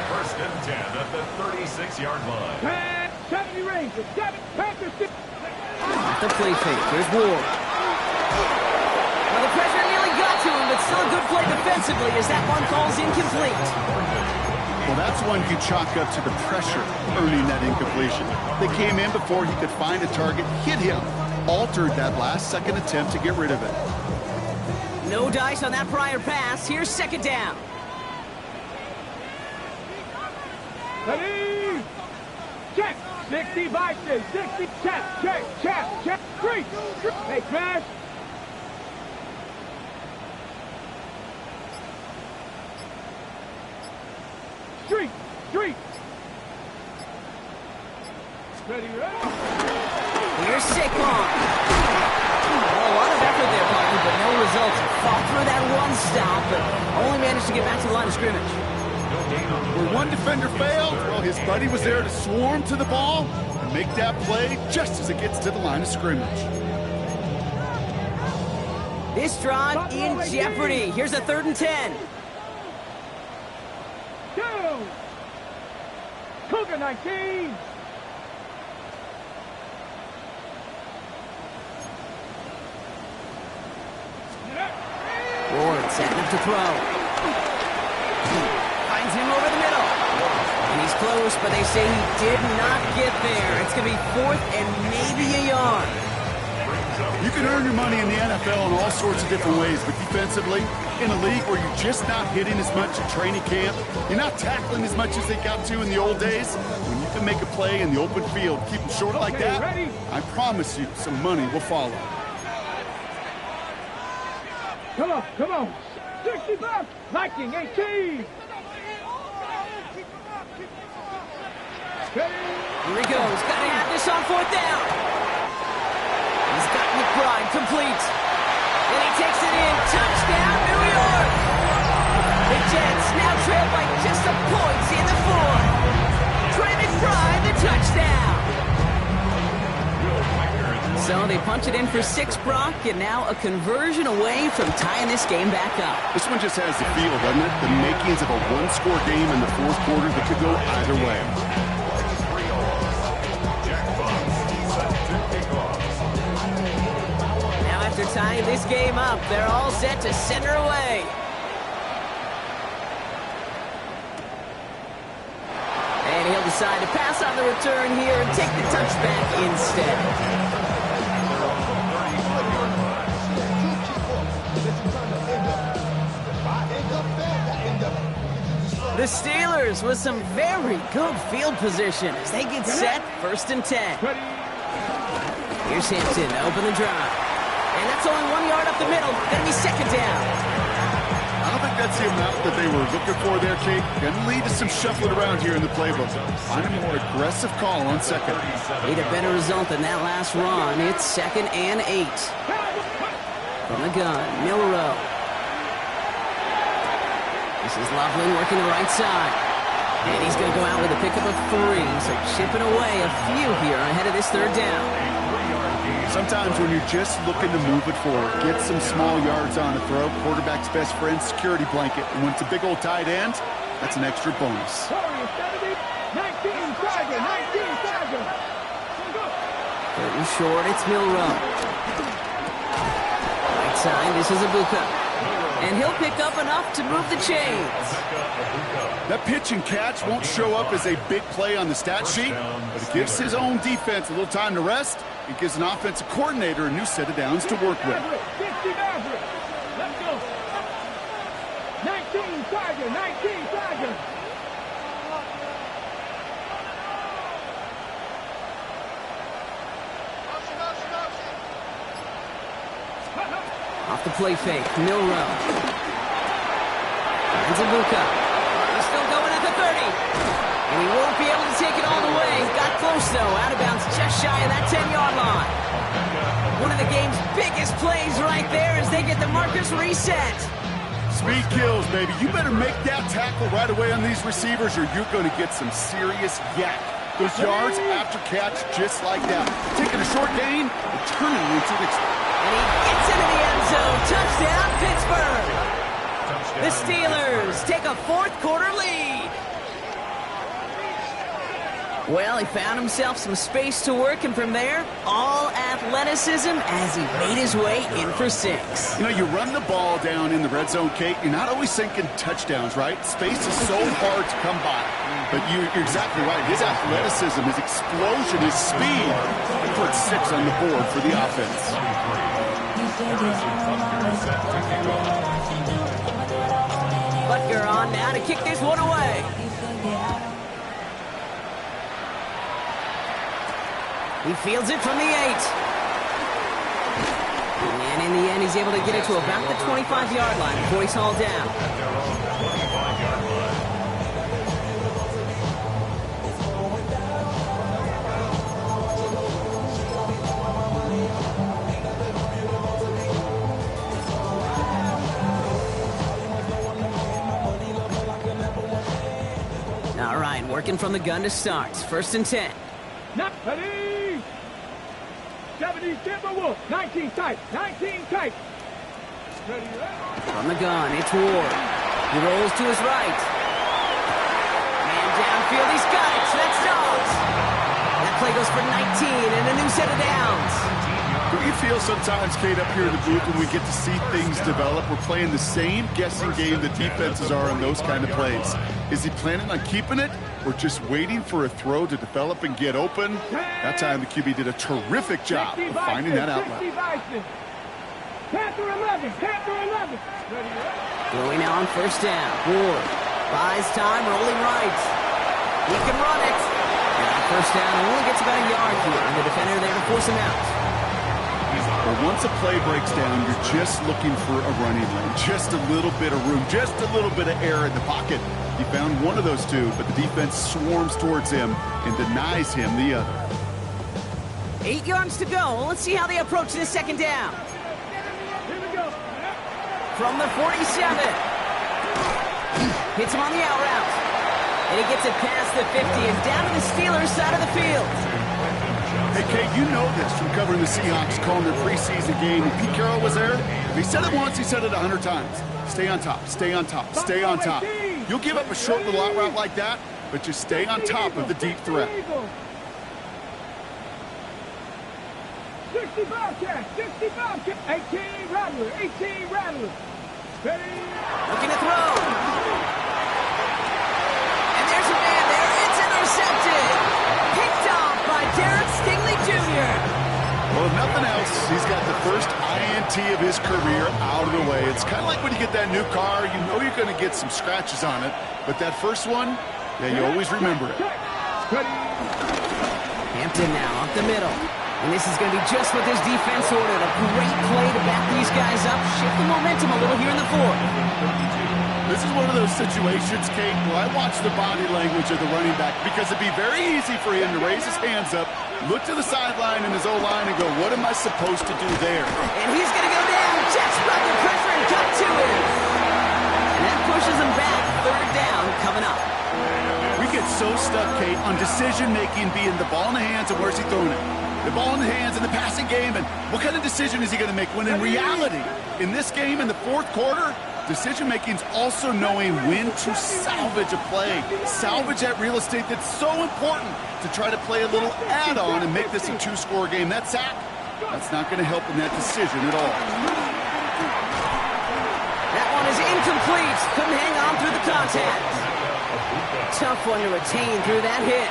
1st and 10 at the 36-yard line. 70 Rangers, 7 Panthers. The play fake. Here's Ward. Well, the pressure nearly got to him, but still a good play defensively as that one falls incomplete. Well, that's one you chalk up to the pressure earning that incompletion. They came in before he could find a target, hit him, altered that last-second attempt to get rid of it. No dice on that prior pass. Here's 2nd down. Ready. Check. 60 Vikings, 60 check. 3. Hey, smash. Street. Ready. Here's Saquon. Well, a lot of effort there, Parker, but no results. Fought through that one stop, but only managed to get back to the line of scrimmage. Where one defender failed, well, his buddy was there to swarm to the ball and make that play just as it gets to the line of scrimmage. This drive in jeopardy. Here's a 3rd and 10. Go. Cougar 19. Ward setting up to throw. Finds him over the middle. And he's close, but they say he did not get there. It's going to be 4th and maybe a yard. You can earn your money in the NFL in all sorts of different ways, but defensively, in a league where you're just not hitting as much at training camp, you're not tackling as much as they got to in the old days, when you can make a play in the open field, keep them short like that, I promise you some money will follow. Come on. 65. Viking 18. Here he goes. Got to have this on 4th down. He's got McBride complete. And he takes it in. Touchdown, New York. The Jets now trail by just a point in the 4th. Trey McBride, the touchdown. So they punch it in for 6, Brock, and now a conversion away from tying this game back up. This one just has the feel, doesn't it? The makings of a one-score game in the 4th quarter that could go either way. Now after tying this game up, they're all set to send her away. And he'll decide to pass on the return here and take the touchback instead. The Steelers with some very good field position as they get set, 1st and 10. Here's Hampton to open the drive. And that's only 1 yard up the middle. Gonna be 2nd down. I don't think that's the amount that they were looking for there, Kate. Gonna lead to some shuffling around here in the playbook. Find a more aggressive call on 2nd. Need a better result than that last run. It's 2nd and 8. From the gun, Milrow. This is Loveland working the right side. And he's going to go out with a pickup of 3. So chipping away a few here ahead of this 3rd down. Sometimes when you're just looking to move it forward, get some small yards on a throw, quarterback's best friend, security blanket. And when it's a big old tight end, that's an extra bonus. 19 Tiger. 19 Tiger. 3rd short, it's Milrow. Right side, this is Ibuka. And he'll pick up enough to move the chains. That pitch and catch won't show up as a big play on the stat sheet, but it gives his own defense a little time to rest. It gives an offensive coordinator a new set of downs to work with. 50 Maverick. Let's go. 19 Tiger. 19 Tiger. Off the play fake, Milrow. Finds Ibuka. He's still going at the 30. And he won't be able to take it all the way. Got close, though. Out of bounds just shy of that 10-yard line. One of the game's biggest plays right there as they get the markers reset. Speed kills, baby. You better make that tackle right away on these receivers or you're going to get some serious yak. Those yards after catch just like that. Taking a short gain and turning it into an And he gets into the end zone. Touchdown, Pittsburgh. The Steelers take a 4th quarter lead. Well, he found himself some space to work, and from there, all athleticism as he made his way in for 6. You know, you run the ball down in the red zone, Kate, you're not always thinking touchdowns, right? Space is so hard to come by. But you're exactly right. His athleticism, his explosion, his speed, he put 6 on the board for the offense. Butker on now to kick this one away. He fields it from the 8. And in the end, he's able to get it to about the 25-yard line before he's hauled down. All right, working from the gun to start. 1st and 10. Not ready. 70 Timberwolf. 19 tight. 19 tight. Ready. From the gun, it's Ward. He rolls to his right. And downfield, he's got it. That's Dobbs. That play goes for 19 and a new set of downs. Don't you feel sometimes, Kate, up here in the booth when we get to see things develop, we're playing the same guessing game the defenses are on those kind of plays? Is he planning on keeping it or just waiting for a throw to develop and get open? That time the QB did a terrific job of finding that outlet. Panther 11. Panther 11. Going now on 1st down. Ward buys time, rolling right. He can run it. And on 1st down, only gets about a yard here. And the defender there to force him out. But once a play breaks down, you're just looking for a running lane. Just a little bit of room, just a little bit of air in the pocket. He found one of those two, but the defense swarms towards him and denies him the other. 8 yards to go. Let's see how they approach this 2nd down. Here we go. From the 47. Hits him on the out route. And he gets it past the 50 and down to the Steelers' side of the field. Hey, Kate, you know this from covering the Seahawks, calling their preseason game. When Pete Carroll was there, if he said it once, he said it 100 times. Stay on top, stay on top, stay on top. You'll give up a short little out route like that, but just stay on top of the deep threat. 60 Bobcat, 60 Bobcat, 18 Rattler, 18 Rattler. Ready? Looking to throw. And there's a man there. It's intercepted. Picked off by Derek Stingley Jr. Well, if nothing else, else, he's got the first INT of his career out of the way. It's kind of like when you get that new car, you know you're going to get some scratches on it, but that first one, yeah, you always remember it. Hampton now up the middle. And this is going to be just what this defense ordered. A great play to back these guys up, shift the momentum a little here in the fourth. This is one of those situations, Kate, where I watch the body language of the running back because it'd be very easy for him to raise his hands up, look to the sideline in his O-line and go, what am I supposed to do there? And he's going to go down. Jets brought the pressure and got to him. And that pushes him back. Third down coming up. We get so stuck, Kate, on decision-making being the ball in the hands and where's he throwing it. The ball in the hands in the passing game, and what kind of decision is he going to make? When in reality, in this game, in the fourth quarter, decision-making is also knowing when to salvage a play. Salvage that real estate that's so important to try to play a little add-on and make this a two-score game. That sack, that's not going to help in that decision at all. That one is incomplete. Couldn't hang on through the contact. Tough one to retain through that hit.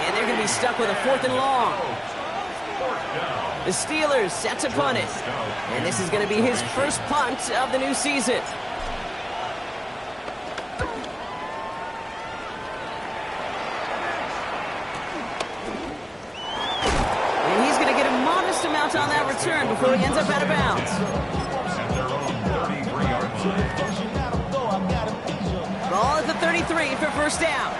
And they're going to be stuck with a 4th and long. The Steelers set to punt it. And this is going to be his first punt of the new season. And he's going to get a modest amount on that return before he ends up out of bounds. Ball at the 33 for first down.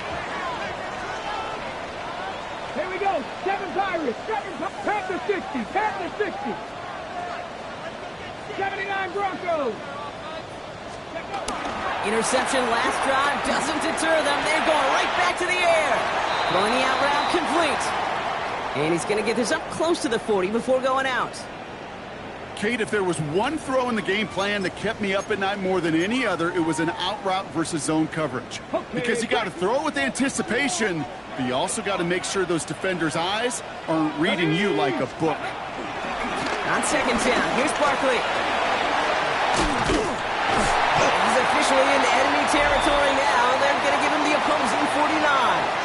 Here we go. 7 Pirates. 7 Panther 60. Panther 60. 79 Broncos. Interception last drive doesn't deter them. They're going right back to the air. Throwing the out route complete. And he's going to get this up close to the 40 before going out. Kate, if there was one throw in the game plan that kept me up at night more than any other, it was an out route versus zone coverage. Because you got to throw it with anticipation, but you also got to make sure those defenders' eyes aren't reading you like a book. On second down, here's Barkley. He's officially in enemy territory now. They're going to give him the opposing 49.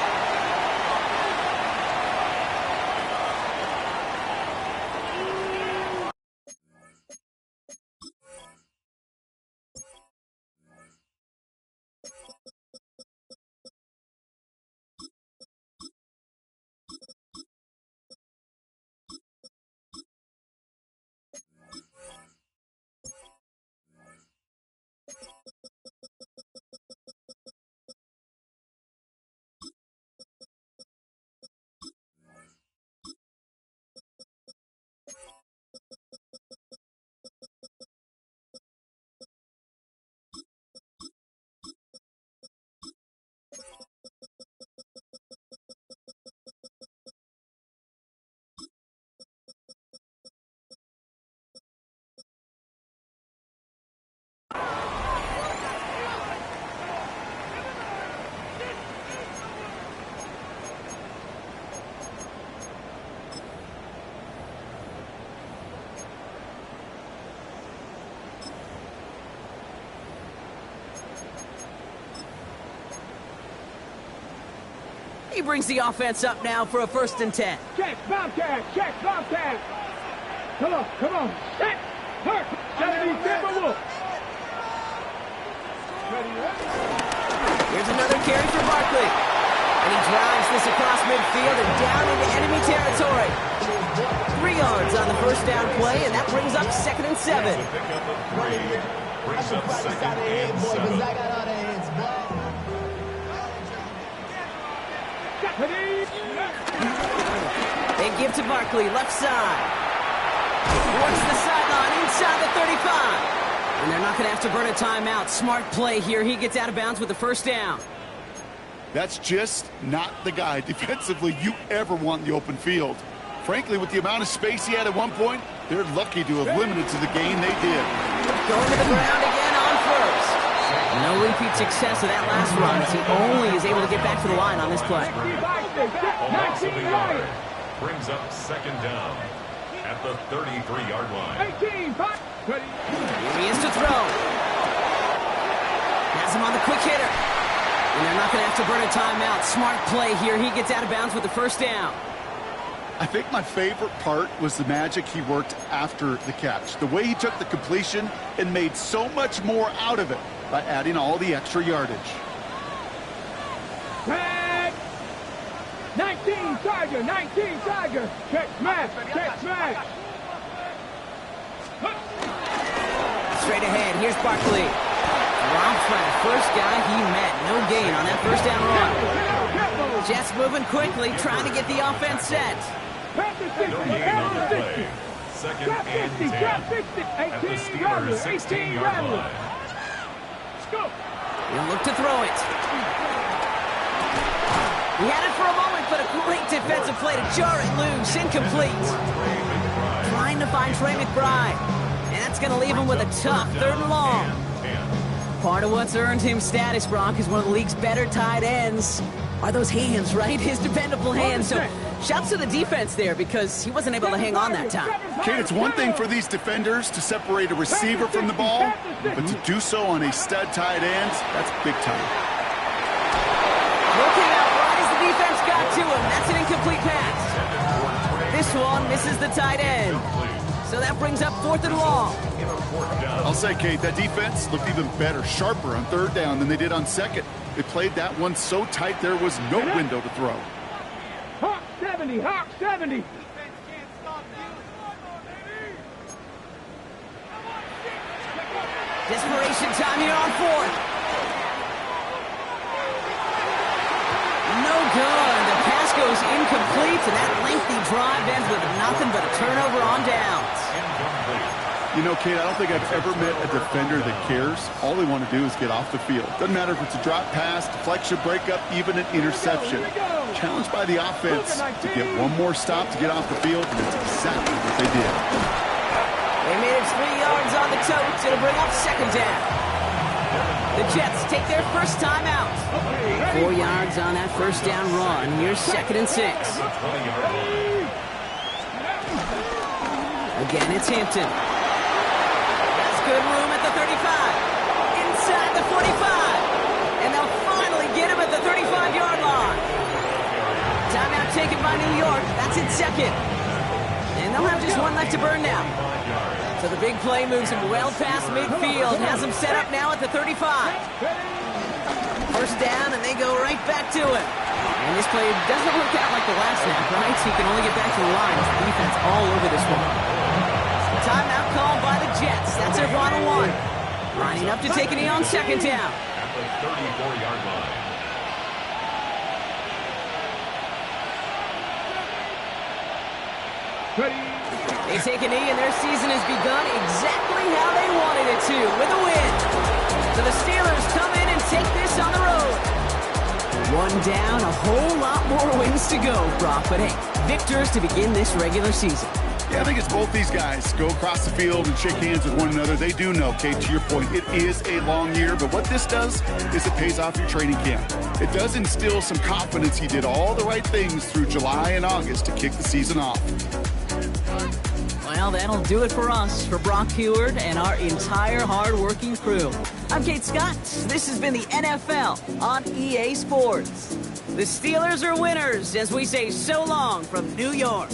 He brings the offense up now for a 1st and 10. Check, Bobcat. Check, Bobcat. Come on, come on. Set. Hurt. 70 Timberwolves. Here's another carry for Barkley. And he drives this across midfield and down into enemy territory. 3 yards on the first down play, and that brings up 2nd and 7. Brings up 2nd and 7. They give to Barkley, left side. Towards the sideline, inside the 35. And they're not going to have to burn a timeout. Smart play here. He gets out of bounds with the first down. That's just not the guy defensively you ever want in the open field. Frankly, with the amount of space he had at one point, they're lucky to have limited to the gain they did. Going to the ground again on first. No repeat success of that last run as he only is able to get back to the line on this play. Loss of a yard. Brings up 2nd down at the 33-yard line. 18. Here he is to throw. Has him on the quick hitter. And they're not going to have to burn a timeout. Smart play here. He gets out of bounds with the first down. I think my favorite part was the magic he worked after the catch. The way he took the completion and made so much more out of it by adding all the extra yardage. Tag! 19 Tiger, 19 Tiger. Check smash, check smash. Straight ahead, here's Barkley. Drops by the first guy he met. No gain on that first down run. Jets moving quickly, trying to get the offense set. No gain on the play. Second and 10 at the Steelers' 16-yard line. He'll look to throw it. He had it for a moment, but a great defensive play to jar it loose. Incomplete. Trying to find Trey McBride. And that's going to leave him with a tough 3rd and long. Part of what's earned him status, Brock, is one of the league's better tight ends. Are those hands, right? His dependable hands. So shouts to the defense there because he wasn't able to hang on that time. Kate, it's one thing for these defenders to separate a receiver from the ball, but to do so on a stud tight end, that's big time. Looking out right as the defense got to him. That's an incomplete pass. This one misses the tight end. So that brings up 4th and long. I'll say, Kate, that defense looked even better, sharper on 3rd down than they did on 2nd. They played that one so tight there was no window to throw. Hawk 70, Hawk 70. Desperation time here on 4th. No good. The pass goes incomplete, and that lengthy drive ends with nothing but a turnover on downs. You know, Kate, I don't think I've ever met a defender that cares. All they want to do is get off the field. Doesn't matter if it's a drop pass, deflection, breakup, even an interception. Challenged by the offense to get one more stop to get off the field, and that's exactly what they did. They made it 3 yards on the totes. It'll bring up 2nd down. The Jets take their first time out. 4 yards on that first down run. Here's 2nd and 6. Again, it's Hampton. Good room at the 35. Inside the 45. And they'll finally get him at the 35-yard line. Timeout taken by New York. That's in 2nd. And they'll have just one left to burn now. So the big play moves him well past midfield. Has him set up now at the 35. First down, and they go right back to it. And this play doesn't work out like the last snap, right? So he can only get back to the line. The defense all over this one. Timeout called by the Jets. That's their final one. Lining up to take a knee on 2nd down. At the 34-yard line. They take a knee, and their season has begun exactly how they wanted it to, with a win. So the Steelers come in and take this on the road. One down, a whole lot more wins to go, Brock. But hey, victors to begin this regular season. Yeah, I think it's both these guys go across the field and shake hands with one another. They do know, Kate, to your point, it is a long year, but what this does is it pays off your training camp. It does instill some confidence he did all the right things through July and August to kick the season off. Well, that'll do it for us, for Brock Heward and our entire hard-working crew. I'm Kate Scott. This has been the NFL on EA Sports. The Steelers are winners as we say so long from New York.